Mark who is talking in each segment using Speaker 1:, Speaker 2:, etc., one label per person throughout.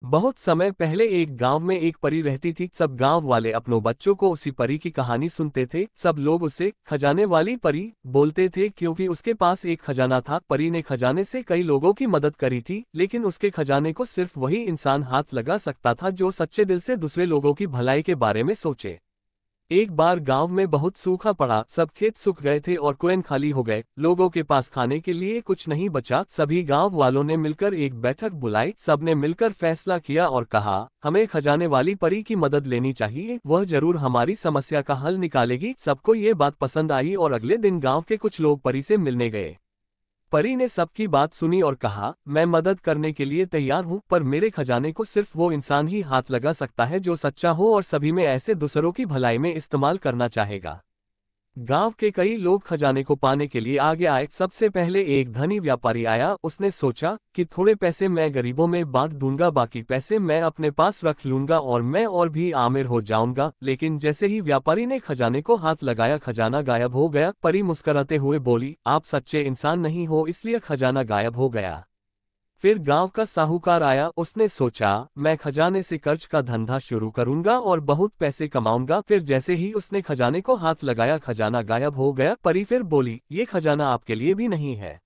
Speaker 1: बहुत समय पहले एक गांव में एक परी रहती थी। सब गांव वाले अपनों बच्चों को उसी परी की कहानी सुनते थे। सब लोग उसे खजाने वाली परी बोलते थे क्योंकि उसके पास एक खजाना था। परी ने खजाने से कई लोगों की मदद करी थी, लेकिन उसके खजाने को सिर्फ वही इंसान हाथ लगा सकता था जो सच्चे दिल से दूसरे लोगों की भलाई के बारे में सोचे। एक बार गांव में बहुत सूखा पड़ा, सब खेत सूख गए थे और कुएं खाली हो गए। लोगों के पास खाने के लिए कुछ नहीं बचा। सभी गांव वालों ने मिलकर एक बैठक बुलाई। सबने मिलकर फैसला किया और कहा, हमें खजाने वाली परी की मदद लेनी चाहिए, वह जरूर हमारी समस्या का हल निकालेगी। सबको ये बात पसंद आई और अगले दिन गांव के कुछ लोग परी से मिलने गए। परी ने सबकी बात सुनी और कहा, मैं मदद करने के लिए तैयार हूँ, पर मेरे खजाने को सिर्फ वो इंसान ही हाथ लगा सकता है जो सच्चा हो और सभी में ऐसे दूसरों की भलाई में इस्तेमाल करना चाहेगा। गांव के कई लोग खजाने को पाने के लिए आगे आए। सबसे पहले एक धनी व्यापारी आया। उसने सोचा कि थोड़े पैसे मैं गरीबों में बांट दूंगा, बाकी पैसे मैं अपने पास रख लूंगा और मैं और भी आमिर हो जाऊंगा। लेकिन जैसे ही व्यापारी ने खजाने को हाथ लगाया, खजाना गायब हो गया। परी मुस्कुराते हुए बोली, आप सच्चे इंसान नहीं हो, इसलिए खजाना गायब हो गया। फिर गांव का साहूकार आया। उसने सोचा, मैं खजाने से कर्ज का धंधा शुरू करूंगा और बहुत पैसे कमाऊंगा। फिर जैसे ही उसने खजाने को हाथ लगाया, खजाना गायब हो गया। परी फिर बोली, ये खजाना आपके लिए भी नहीं है।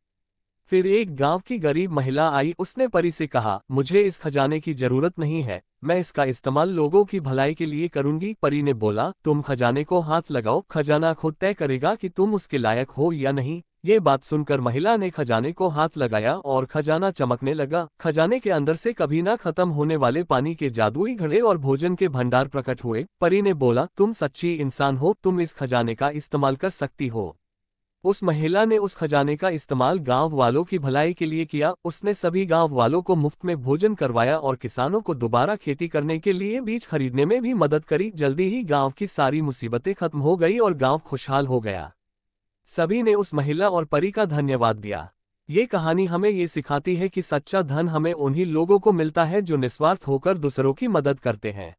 Speaker 1: फिर एक गांव की गरीब महिला आई। उसने परी से कहा, मुझे इस खजाने की जरूरत नहीं है, मैं इसका इस्तेमाल लोगों की भलाई के लिए करूंगी। परी ने बोला, तुम खजाने को हाथ लगाओ, खजाना खुद तय करेगा कि तुम उसके लायक हो या नहीं। ये बात सुनकर महिला ने खजाने को हाथ लगाया और खजाना चमकने लगा। खजाने के अंदर से कभी ना खत्म होने वाले पानी के जादुई घड़े और भोजन के भंडार प्रकट हुए। परी ने बोला, तुम सच्ची इंसान हो, तुम इस खजाने का इस्तेमाल कर सकती हो। उस महिला ने उस खजाने का इस्तेमाल गांव वालों की भलाई के लिए किया। उसने सभी गांव वालों को मुफ्त में भोजन करवाया और किसानों को दोबारा खेती करने के लिए बीज खरीदने में भी मदद करी। जल्दी ही गांव की सारी मुसीबतें खत्म हो गई और गांव खुशहाल हो गया। सभी ने उस महिला और परी का धन्यवाद दिया। ये कहानी हमें ये सिखाती है कि सच्चा धन हमें उन्हीं लोगों को मिलता है जो निस्वार्थ होकर दूसरों की मदद करते हैं।